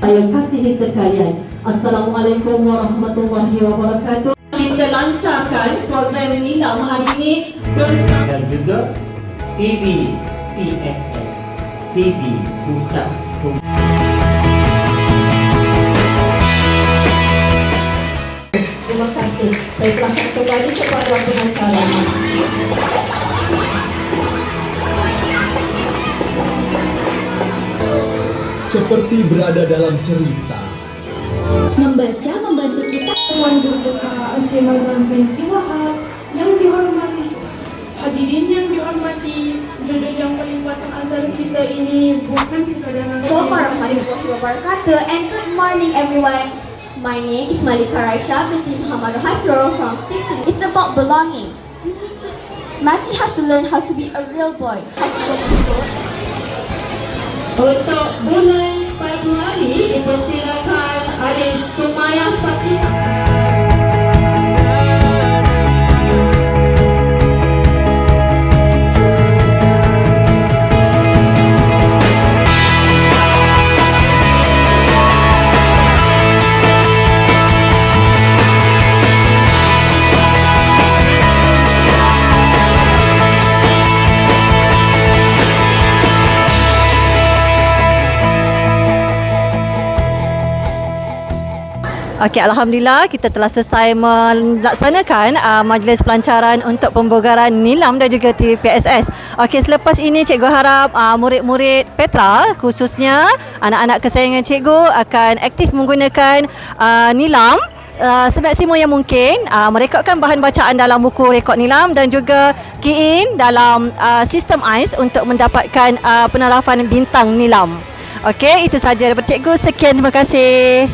saya kasihi sekalian. Assalamualaikum warahmatullahi wabarakatuh. Kita lancarkan program Nilam hari ini bersama dan juga TV PSS TV Pusat. Terima kasih. Saya serahkan kembali kepada pengacara. Seperti berada dalam cerita. Membaca membantu kita. Tuan Guru Besar Encik Mazlan binti Wahab yang dihormati, hadirin yang dihormati, jodoh yang paling patut antara kita ini bukan sekadar Assalamualaikum warahmatullahi wabarakatuh and good morning everyone. My name is Malika Raisha binti Muhammad Hasro from 6. It's about belonging. Mati has to learn how to be a real boy. How to go to school. Untuk bulan Februari, dipersilakan Adik Sumaya Sapita. Okey, Alhamdulillah kita telah selesai melaksanakan majlis pelancaran untuk pembogaran Nilam dan juga TPSS. Okey, selepas ini cikgu harap murid-murid Petra khususnya anak-anak kesayangan cikgu akan aktif menggunakan Nilam semaksimal yang mungkin, merekodkan bahan bacaan dalam buku rekod Nilam dan juga key in dalam sistem AIS untuk mendapatkan penerapan bintang Nilam. Okey, itu sahaja daripada cikgu. Sekian, terima kasih.